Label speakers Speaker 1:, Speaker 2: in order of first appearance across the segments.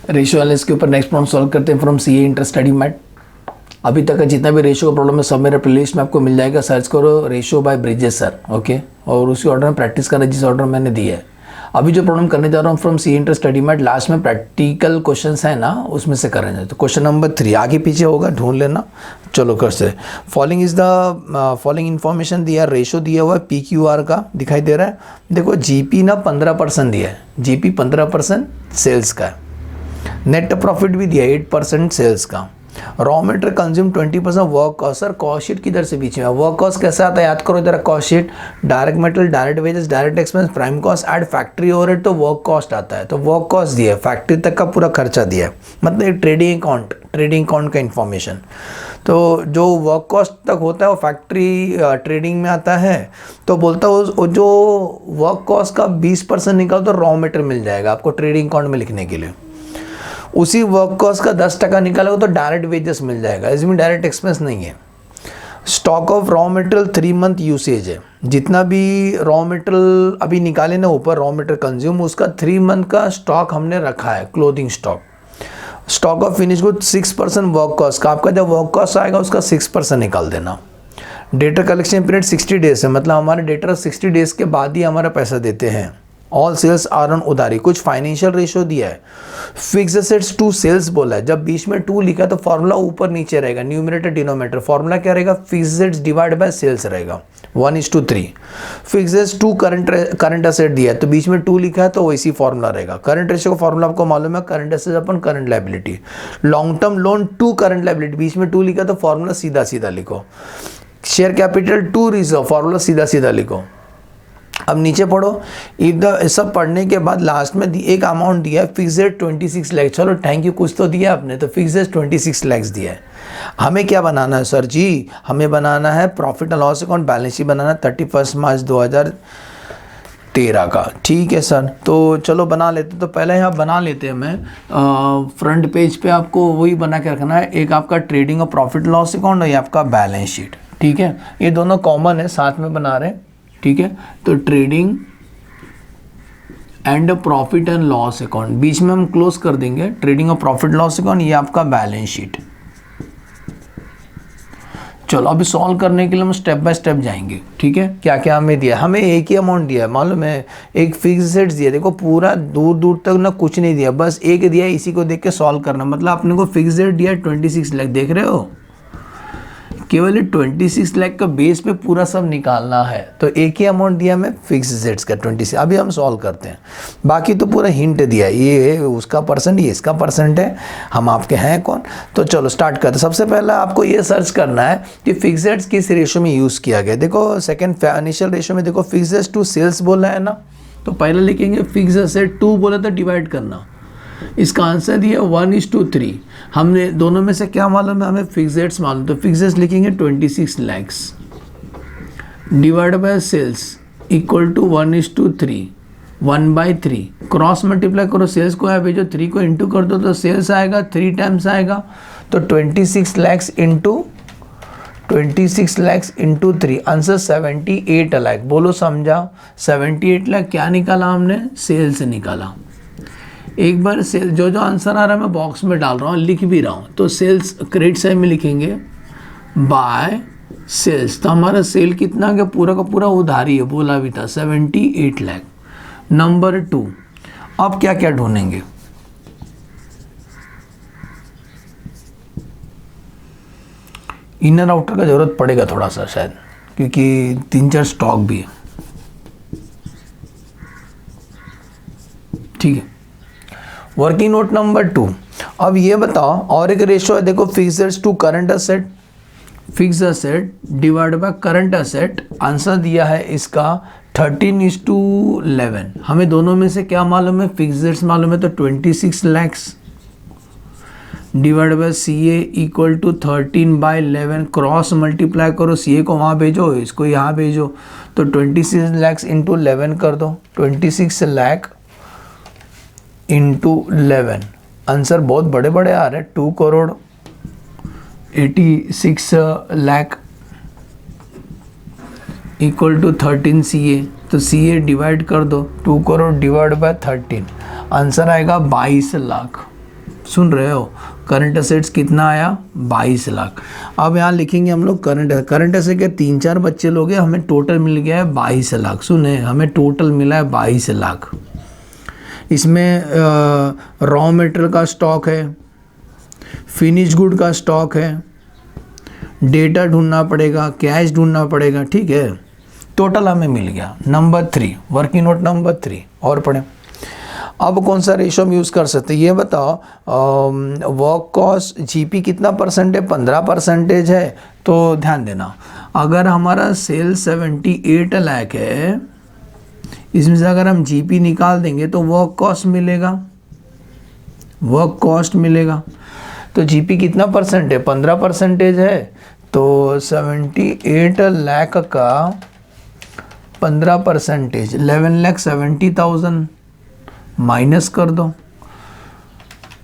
Speaker 1: Ratio analysis के ऊपर next problem solve करते हैं from CA inter study mat. अभी तक का जितना भी रेशियो का प्रॉब्लम है सब मेरे प्लेलिस्ट में आपको मिल जाएगा, सर्च करो ratio by bridges sir, okay. और उसी ऑर्डर में प्रैक्टिस करना जिस ऑर्डर मैंने दिया है। अभी जो प्रॉब्लम करने जा रहा हूँ from CA inter study mat, last में प्रैक्टिकल क्वेश्चंस है ना, उसमें से करेंगे। तो क्वेश्चन नंबर 3 आगे पीछे होगा, ढूंढ लेना। चलो कर से following is the following information दिया, रेशो दिया हुआ है PQR का दिखाई दे रहा है। देखो GP ना 15% दिया है, GP 15% सेल्स का है। नेट प्रॉफिट भी दिया 8% सेल्स का। Raw material consume 20% work cost. Sir cost sheet किधर से बीच में, वर्क कॉस्ट कैसे आता है याद करो इधर, cost sheet direct material, direct wages, direct expense, prime cost, add factory overhead, तो वर्क कॉस्ट आता है। तो वर्क कॉस्ट दिया है, फैक्ट्री तक का पूरा खर्चा दिया है, मतलब एक ट्रेडिंग अकाउंट का इन्फॉर्मेशन। तो जो वर्क कॉस्ट तक होता है वो फैक्ट्री ट्रेडिंग में आता है। तो बोलता है जो वर्क कॉस्ट का 20% निकालो तो रॉ मटेरियल मिल जाएगा आपको ट्रेडिंग अकाउंट में लिखने के लिए। उसी वर्क कॉस्ट का 10% निकालोगे तो डायरेक्ट वेजेस मिल जाएगा, इसमें डायरेक्ट एक्सपेंस नहीं है। Stock of raw material 3 month usage है, जितना भी रॉ मटेरियल अभी निकाले ना ऊपर रॉ मटेरियल कंज्यूम, उसका 3 मंथ का स्टॉक हमने रखा है, clothing stock. Stock of finish good 6% work cost का, आपका जब वर्क कॉस्ट आएगा उसका 6% निकाल देना। डेटर कलेक्शन पीरियड 60 डेज है, मतलब हमारे डेटर 60 डेज के बाद ही हमारा पैसा देते हैं। ऑल सेल्स आर ऑन उधारी। कुछ फाइनेंशियल रेशो दिया है, फिक्स एसेट्स टू सेल्स बोला है। जब बीच में 2 लिखा तो फॉर्मूला ऊपर नीचे रहेगा, न्यूमरेटर डिनोमिनेटर। फॉर्मूला क्या रहेगा, fix assets divide by sales रहेगा 1:3। Fix assets to current asset दिया है तो बीच में 2 लिखा है तो वैसी फॉर्मूला रहेगा। करंट रेशियो का फॉर्मूला आपको मालूम है, करंट एसेट्स अपन current liability. Long term loan to current liability, बीच में 2 लिखा तो फॉर्मूला सीधा सीधा लिखो। Share capital to reserve, formula सीधा सीधा लिखो। अब नीचे पढ़ो, इफ द सब पढ़ने के बाद लास्ट में एक अमाउंट दिया है, फिक्स्ड 26 लाख। चलो थैंक यू, कुछ तो दिया आपने, तो फिक्स्ड 26 लाख दिया है। हमें क्या बनाना है सर जी, हमें बनाना है profit and loss account, balance sheet बनाना 31 मार्च 2013 का। ठीक है सर, तो चलो बना लेते। तो पहले यहाँ बना लेते हैं। मैं फ्रंट पेज पे आपको वही बना के रखना है, एक आपका ट्रेडिंग और प्रॉफिट लॉस अकाउंट और ये आपका बैलेंस शीट। ठीक है, ये दोनों कॉमन है, साथ में बना रहे हैं। ठीक है, तो trading and profit and loss account बीच में हम क्लोज कर देंगे, ट्रेडिंग और प्रॉफिट लॉस अकाउंट, ये आपका बैलेंस शीट। चलो अभी सॉल्व करने के लिए हम स्टेप बाय स्टेप जाएंगे। ठीक है, क्या क्या हमें दिया, हमें एक ही अमाउंट दिया है, मालूम है, एक फिक्स एसेट्स दिया। देखो पूरा दूर दूर तक ना कुछ नहीं दिया, बस एक दिया है, इसी को देख के सॉल्व करना। मतलब अपने को फिक्स एसेट दिया 26 लाख, देख रहे हो, केवल 26 लाख का बेस पे पूरा सब निकालना है। तो एक ही अमाउंट दिया हमें फिक्स एसेट्स का 26। अभी हम सॉल्व करते हैं, बाकी तो पूरा हिंट दिया है, ये उसका परसेंट, ये इसका परसेंट है, हम आपके हैं कौन। तो चलो स्टार्ट करते हैं। सबसे पहला आपको ये सर्च करना है कि फिक्स एसेट्स किस रेशियो में यूज़ किया गया। देखो सेकेंड फाइनेंशियल रेशियो में देखो फिक्स एसेट्स टू सेल्स बोला है ना, तो पहले लिखेंगे फिक्स एसेट 2 बोला तो डिवाइड करना। इसका आंसर दिया 1:3। हमने दोनों में से क्या मालूम है, हमें फिक्स एसेट्स मालूम, तो फिक्स एसेट्स लिखेंगे 26 lakh divide by sales equal to 1:3, 1/3। Cross multiply करो, सेल्स को यहाँ भेजो, 3 को इंटू कर दो तो सेल्स आएगा 3 टाइम्स आएगा। तो 26 लाख इंटू 3, आंसर 78 लाख। बोलो समझा, 78 लाख क्या निकाला हमने, सेल से निकाला। एक बार सेल जो आंसर आ रहा है मैं बॉक्स में डाल रहा हूँ, लिख भी रहा हूँ। तो सेल्स क्रेडिट साइड में लिखेंगे बाय सेल्स, तो हमारा सेल कितना गया, पूरा का पूरा उधारी है, बोला भी था 78 लाख। नंबर 2, अब क्या क्या ढूंढेंगे, इनर आउटर का जरूरत पड़ेगा थोड़ा सा शायद, क्योंकि 3-4 स्टॉक भी है। ठीक है, वर्किंग नोट नंबर 2। अब ये बताओ, और एक रेशो है देखो, fix assets to current asset, fix asset divide by current asset. Answer दिया है इसका 13:11। हमें दोनों में से क्या मालूम है, फिक्स एसेट्स मालूम है, तो 26 lakh divide by CA equal to 13/11। Cross multiply करो, CA को वहाँ भेजो, इसको यहाँ भेजो, तो 26 लाख इंटू 11 कर दो, 26 लाख इंटू 11। आंसर बहुत बड़े बड़े आ रहे हैं, 2,86 लाख इक्वल टू 13 CA। तो CA डिवाइड कर दो, 2 करोड़ डिवाइड बाय 13, आंसर आएगा 22 लाख। सुन रहे हो, करंट असेट्स कितना आया 22 लाख। अब यहाँ लिखेंगे हम लोग करंट असेट के 3-4 बच्चे लोग हैं, हमें टोटल मिल गया है 22 लाख। सुने, हमें टोटल मिला है 22 लाख। इसमें रॉ मटेरियल का स्टॉक है, फिनिश गुड का स्टॉक है, डेटा ढूंढना पड़ेगा, कैश ढूंढना पड़ेगा, ठीक है। टोटल हमें मिल गया। नंबर 3, वर्किंग नोट नंबर 3 और पढ़ें। अब कौन सा रेशो हम यूज़ कर सकते हैं ये बताओ। वर्क कॉस्ट जीपी कितना परसेंट है, 15% है। तो ध्यान देना, अगर हमारा सेल 78 लाख है, इसमें से अगर हम जीपी निकाल देंगे तो वर्क कॉस्ट मिलेगा, वर्क कॉस्ट मिलेगा। तो जीपी कितना परसेंट है, 15% है। तो 78 लाख का 15%, 11,70,000 माइनस कर दो,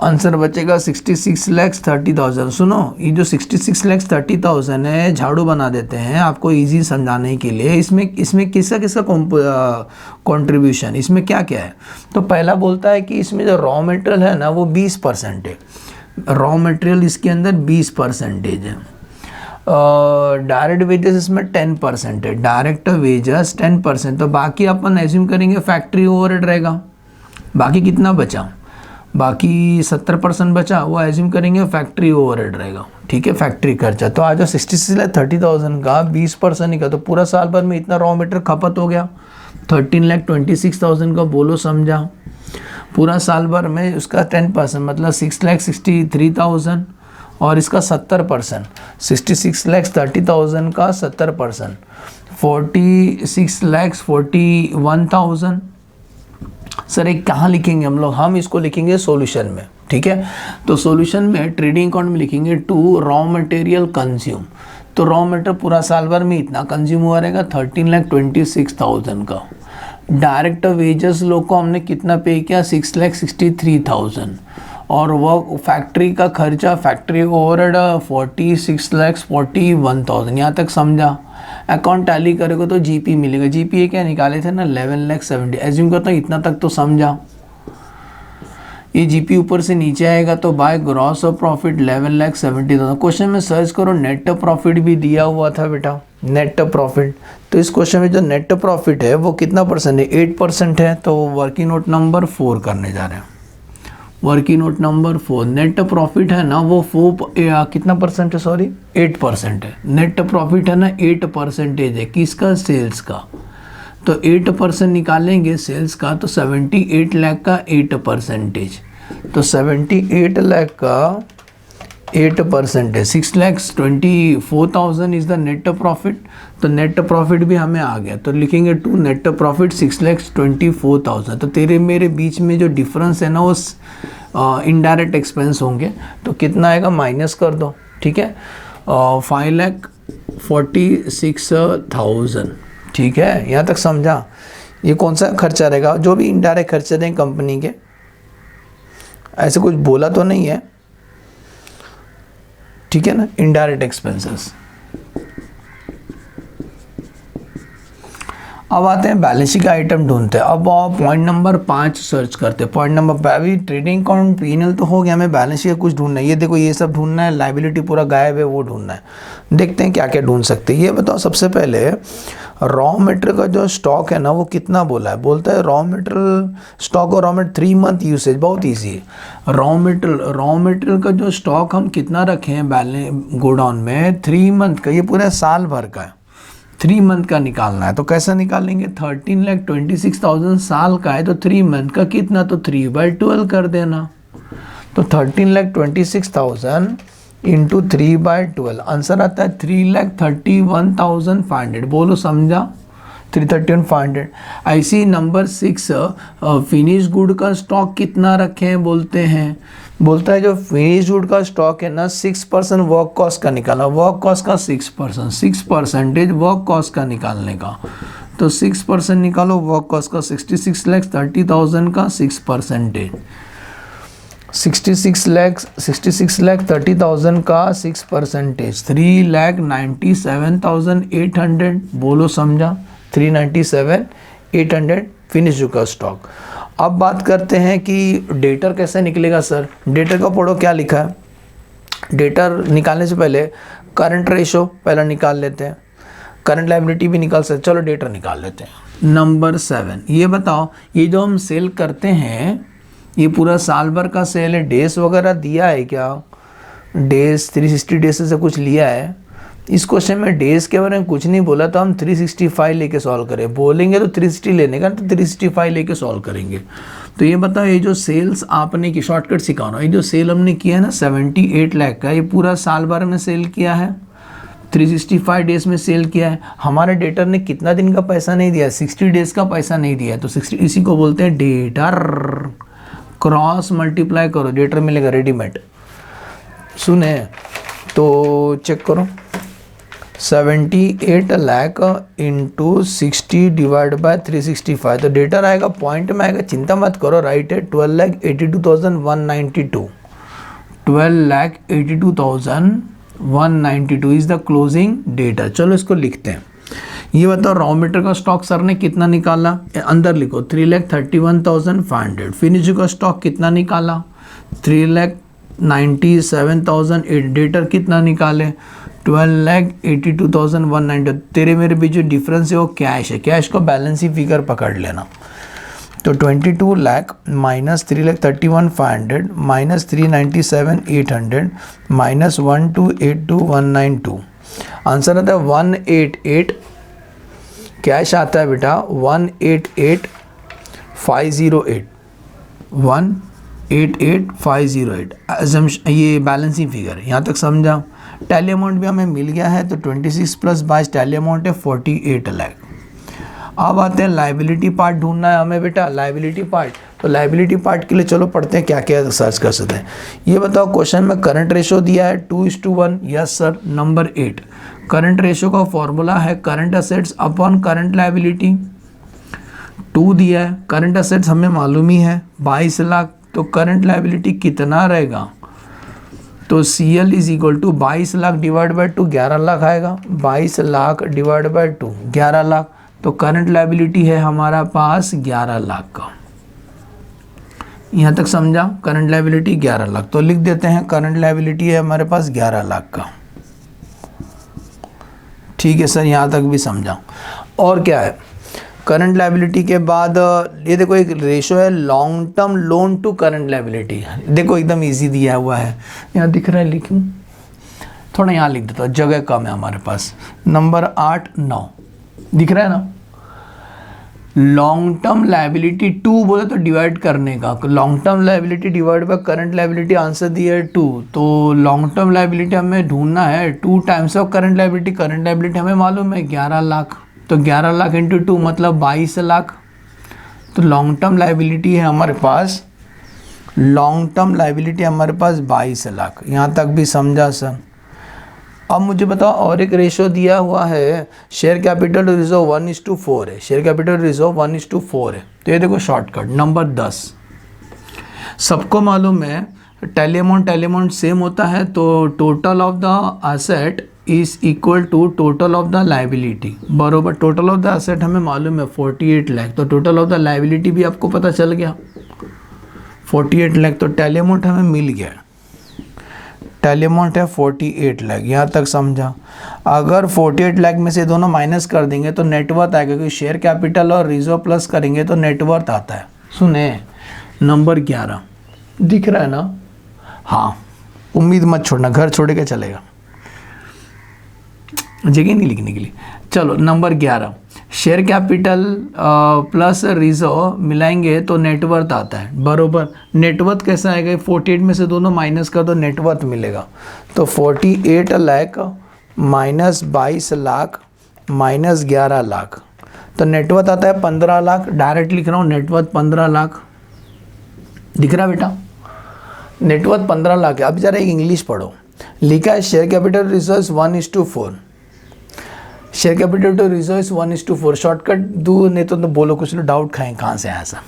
Speaker 1: आंसर बचेगा 66,30,000। सुनो, ये जो 66,30,000 है, झाड़ू बना देते हैं आपको इजी समझाने के लिए। इसमें किसका किसका कंट्रीब्यूशन, इसमें क्या क्या है। तो पहला बोलता है कि इसमें जो रॉ मटेरियल है ना वो 20% है, रॉ मटेरियल इसके अंदर 20% है। डायरेक्ट वेजेस इसमें 10% है, डायरेक्ट वेजेस 10%। तो बाकी अपन एज्यूम करेंगे फैक्ट्री ओवरहेड रहेगा। बाकी कितना बचा, बाकी 70% बचा, वो एज्यूम करेंगे फैक्ट्री ओवरहेड रहेगा, ठीक है, फैक्ट्री खर्चा। तो आज 66,30,000 का 20% ही का, तो पूरा साल भर में इतना रॉ मटेरियल खपत हो गया। 13,26,000 का बोलो समझा, पूरा साल भर में उसका 10% मतलब 6,63,000 और इसका 70%, 66,30,000 का 70%, 46,41,000। सर एक कहाँ लिखेंगे हम लोग, हम इसको लिखेंगे सॉल्यूशन में, ठीक है। तो सॉल्यूशन में ट्रेडिंग अकाउंट में लिखेंगे टू रॉ मटेरियल कंज्यूम। तो रॉ मटेरियल पूरा साल भर में इतना कंज्यूम हुआ रहेगा 13,26,000 का। डायरेक्ट वेजेस लोग को हमने कितना पे किया 6,63,000 और वो फैक्ट्री का खर्चा, फैक्ट्री ओवरहेड 46,41,000। यहाँ तक समझा। अकाउंट टैली करेगा तो जीपी मिलेगा। जीपी ये क्या निकाले थे ना 11,70,000, एज्यूम करता हूँ इतना तक तो समझा। ये जीपी ऊपर से नीचे आएगा तो by gross of profit 11,70,000। Question में सर्च करो, नेट प्रॉफिट भी दिया हुआ था बेटा, नेट प्रॉफिट। तो इस क्वेश्चन में जो नेट प्रॉफिट है वो कितना परसेंट है, 8% है। तो वर्किंग नोट नंबर 4 करने जा रहे हैं। Working note number 4, net profit है ना वो कितना परसेंट है, सॉरी 8% है। नेट प्रॉफिट है ना 8% है, किसका, सेल्स का। तो 8% निकालेंगे सेल्स का, तो 78 लाख का 8%। तो 78 लाख का 8% है, 6,24,000 इज द नेट प्रॉफिट। तो नेट प्रॉफिट भी हमें आ गया, तो लिखेंगे टू नेट प्रॉफिट 6,24,000। तो तेरे मेरे बीच में जो डिफरेंस है ना वो इनडायरेक्ट एक्सपेंस होंगे। तो कितना आएगा, माइनस कर दो, ठीक है। 5,46,000, ठीक है। यहाँ तक समझा। ये कौन सा खर्चा रहेगा, जो भी इनडायरेक्ट खर्चे रहेंगे कंपनी के, ऐसे कुछ बोला तो नहीं है, ठीक है ना, इनडायरेक्ट एक्सपेंसेस। अब आते हैं बैलेंस शीट का आइटम ढूंढते हैं। अब पॉइंट नंबर 5 सर्च करते हैं। पॉइंट नंबर अभी ट्रेडिंग अकाउंट पीएनएल तो हो गया, हमें बैलेंस शीट का कुछ ढूंढना है। ये देखो ये सब ढूंढना है, लायबिलिटी पूरा गायब है वो ढूंढना है। देखते हैं क्या क्या ढूंढ सकते हैं। ये बताओ सबसे पहले रॉ मटेरियल का जो स्टॉक है ना वो कितना बोला है, बोलता है रॉ मटेरियल स्टॉक और रॉ मटेरियल 3 मंथ यूसेज। बहुत ईजी है। रॉ मटेरियल का जो स्टॉक हम कितना रखे हैं बैलेंस गोडाउन में 3 मंथ का, ये पूरे साल भर का है, 3 मंथ का निकालना है। तो कैसा निकालेंगे, 13,26,000 साल का है तो 3 मंथ का कितना, तो 3/12 कर देना। तो 13,26,000 इंटू 3/12 आंसर आता है 3,31,500। बोलो समझा, 331,500। ऐसी नंबर 6 फिनिश गुड का स्टॉक कितना रखे हैं बोलते हैं, बोलता है जो फिनिश गुड का स्टॉक है ना 6% वर्क कॉस्ट का निकाला, वर्क कॉस्ट का 6%, 6% वर्क कॉस्ट का निकालने का। तो 6% निकालो वर्क कॉस्ट का, 66,30,000 का 6%, 66,30,000 का 6%, 3,97,800। बोलो समझा, 397,800 फिनिश का स्टॉक। अब बात करते हैं कि डेटर कैसे निकलेगा सर। डेटर का पढ़ो क्या लिखा है। डेटर निकालने से पहले करंट रेशो पहला निकाल लेते हैं, करंट लायबिलिटी भी निकाल सकते। चलो डेटर निकाल लेते हैं। नंबर 7, ये बताओ ये जो हम सेल करते हैं ये पूरा साल भर का सेल है, डेज वगैरह दिया है क्या? डेज 360 डेज से कुछ लिया है? इस क्वेश्चन में डेज के बारे में कुछ नहीं बोला, तो हम 365 लेके सॉल्व करें। बोलेंगे तो 360 लेने का, तो 365 लेके सॉल्व करेंगे। तो ये बताओ ये जो सेल्स आपने की, शॉर्टकट सिखा रहा हूँ, ये जो सेल हमने किया है ना 78 लाख का, ये पूरा साल भर में सेल किया है, 365 डेज में सेल किया है। हमारे डेटर ने कितना दिन का पैसा नहीं दिया, 60 डेज का पैसा नहीं दिया है, तो 60 इसी को बोलते हैं डेटर। क्रॉस मल्टीप्लाई करो, डेटर मिलेगा रेडीमेड। सुने तो चेक करो, 78 लाख इंटू 60 डिवाइड बाय 365, तो डेटर आएगा पॉइंट में आएगा, चिंता मत करो, राइट है 12,82,192। 12,82,192 इज द क्लोजिंग डेटा। चलो इसको लिखते हैं। ये बताओ रॉ मटेरियल का स्टॉक सर ने कितना निकाला, अंदर लिखो 3,31,500। फिनिश का स्टॉक कितना निकाला, 3,97,008। डेटर कितना निकाले, 12,82,190। तेरे मेरे बीच जो डिफरेंस है वो कैश है, कैश को बैलेंस ही फिगर पकड़ लेना। तो 22 lakh minus 3,31,500 minus 397,800 minus 12,82,192, answer आता है 188। कैश आता है बेटा 188,508, 188,508। ये बैलेंसिंग फिगर है, यहाँ तक समझा। टैली अमाउंट भी हमें मिल गया है, तो 26 प्लस 22 टैली अमाउंट है 48 लाख। अब आते हैं लाइबिलिटी पार्ट ढूंढना है हमें बेटा, लाइबिलिटी पार्ट। तो लाइबिलिटी पार्ट के लिए चलो पढ़ते हैं क्या क्या सर्च कर सकते हैं। ये बताओ क्वेश्चन में करंट रेशो दिया है 2:1, yes sir. Number 8, current ratio का फॉर्मूला है current assets upon current liability. 2 दिया है, करंट असेट्स हमें मालूम ही है 22 लाख, तो करंट लाइबिलिटी कितना रहेगा, तो CL is equal to 22 lakh divide by 2, 11 lakh आएगा। 22 लाख डिवाइड बाई 2, 11 लाख, तो करंट लाइबिलिटी है हमारा पास 11 लाख का। यहाँ तक समझा, करंट लाइबिलिटी 11 लाख। तो लिख देते हैं करंट लाइबिलिटी है हमारे पास 11 लाख का। ठीक है सर, यहाँ तक भी समझा। और क्या है, करंट लाइबिलिटी के बाद ये देखो एक रेशो है long term loan to current liability. देखो एकदम इजी दिया हुआ है, यहाँ दिख रहा है, लिखूँ थोड़ा यहाँ लिख देता हूँ, जगह कम है हमारे पास। नंबर 8, 9 दिख रहा है ना। लॉन्ग टर्म लाइबिलिटी 2 बोले तो डिवाइड करने का, long term liability divide by current liability, answer दिया है 2। तो लॉन्ग टर्म लाइबिलिटी हमें ढूंढना है 2 times of current liability. Current liability हमें मालूम है 11 लाख, तो 11 लाख इंटू 2 मतलब 22 लाख। तो लॉन्ग टर्म लाइबिलिटी है हमारे पास, लॉन्ग टर्म लाइबिलिटी हमारे पास 22 लाख। यहाँ तक भी समझा सर। अब मुझे बताओ और एक रेशो दिया हुआ है, शेयर कैपिटल टू रिजर्व 1:4 है, शेयर कैपिटल रिजर्व 1:4 है। तो ये देखो शॉर्टकट। नंबर 10, सबको मालूम है टैली अमाउंट सेम होता है, तो total of the asset is equal to total of the liability, बरोबर। टोटल ऑफ द एसेट हमें मालूम है 48 लाख, तो टोटल ऑफ द लाइबिलिटी भी आपको पता चल गया 48 लाख। तो टैली अमाउंट हमें मिल गया, टैली अमाउंट है 48 लाख। यहाँ तक समझा। अगर 48 लाख में से दोनों माइनस कर देंगे तो नेटवर्थ आएगा, क्योंकि शेयर कैपिटल और रिजर्व प्लस करेंगे तो नेटवर्थ आता है। सुने, नंबर 11 दिख रहा है ना, हाँ उम्मीद मत छोड़ना, घर छोड़ के चलेगा, जगह नहीं लिखने के लिए। चलो number 11, share capital plus reserve मिलाएंगे तो नेटवर्थ आता है, बरोबर। नेटवर्थ कैसा आएगा, 48 में से दोनों माइनस कर दो, नेटवर्थ मिलेगा। तो 48 लाख माइनस 22 लाख माइनस 11 लाख, तो नेटवर्थ आता है 15 लाख। डायरेक्ट लिख रहा हूँ, नेटवर्थ 15 लाख दिख रहा है बेटा, नेटवर्थ 15 लाख है। अब जरा एक इंग्लिश पढ़ो, लिखा है share capital reserve 1:4, share capital to reserve 1:4। Shortcut दूर नहीं तो बोलो, कुछ लोग डाउट खाएं कहाँ से आया ऐसा।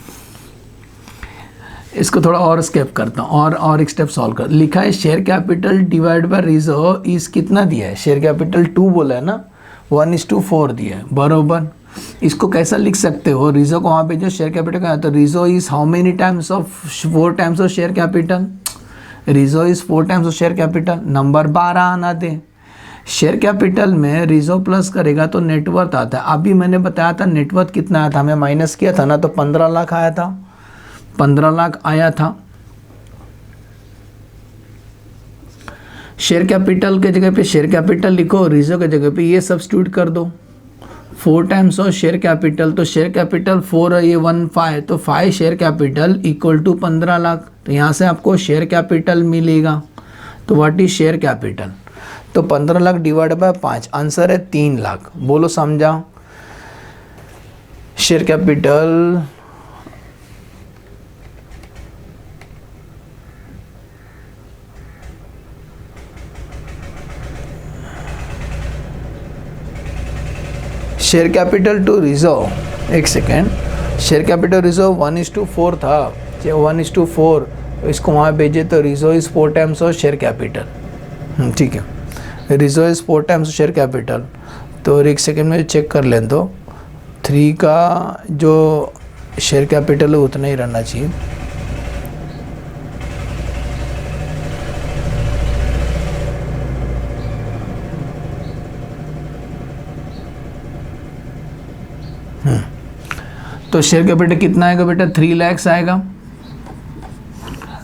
Speaker 1: इसको थोड़ा और स्टेप करता हूँ, और एक स्टेप सॉल्व कर। लिखा है share capital divide by reserve इस कितना दिया है, शेयर कैपिटल 2 बोला है ना, 1:4 दिया है, बरोबर। इसको कैसा लिख सकते हो, रिजो को वहाँ पे जो शेयर कैपिटल का है, तो Rijo is how many times of 4 times of share capital, Rijo is 4 times of share capital, number 12 आना दे। शेयर कैपिटल में रिजो प्लस करेगा तो नेटवर्थ आता है। अभी मैंने बताया था नेटवर्थ कितना आया था, हमें माइनस किया था ना, तो 15 लाख आया था, 15 लाख आया था। शेयर कैपिटल के जगह पे शेयर कैपिटल लिखो, रिजो के जगह पे ये सब्स्टिट्यूट कर दो, 4 टाइम्स ऑफ शेयर कैपिटल, तो शेयर कैपिटल 4 है, ये 1 5, तो 5 share capital equal to 15 lakh. तो यहाँ से आपको शेयर कैपिटल मिलेगा। तो व्हाट इज शेयर कैपिटल, तो 15 लाख डिवाइड बाय 5, आंसर है 3 लाख। बोलो समझा। Share capital share capital to reserve, एक सेकेंड, शेयर कैपिटल रिजर्व 1:4 था, 1:4, इसको वहाँ भेजे तो reserve is 4 times of share capital. ठीक है, reserve is 4 times share capital. तो एक सेकेंड में चेक कर लें, तो 3 का जो शेयर कैपिटल है उतना ही रहना चाहिए। तो शेयर कैपिटल कितना आएगा बेटा, 3 लाख आएगा।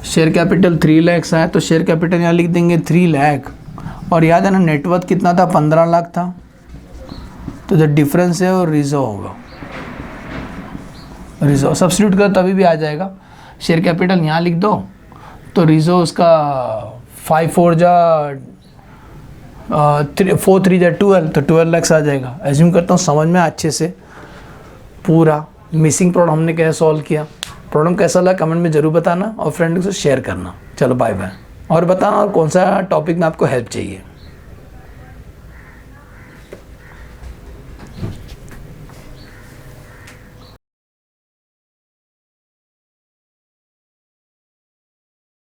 Speaker 1: शेयर कैपिटल 3 लाख आया, तो शेयर कैपिटल यहाँ लिख देंगे 3 लाख। और याद है ना नेटवर्थ कितना था, 15 लाख था, तो जो डिफरेंस है वो रिजर्व होगा। रिजर्व सब्स्टिट्यूट कर तभी भी आ जाएगा। शेयर कैपिटल यहाँ लिख दो, तो रिजर्व उसका 5 4 जा 4 3 जा 12, तो 12 लाख आ जाएगा। एज्यूम करता हूँ समझ में अच्छे से पूरा मिसिंग प्रॉब्लम हमने कैसे सॉल्व किया। प्रॉब्लम कैसा लगा कमेंट में ज़रूर बताना और फ्रेंड के साथ शेयर करना। चलो बाय बाय, और बताना और कौन सा टॉपिक में आपको हेल्प चाहिए।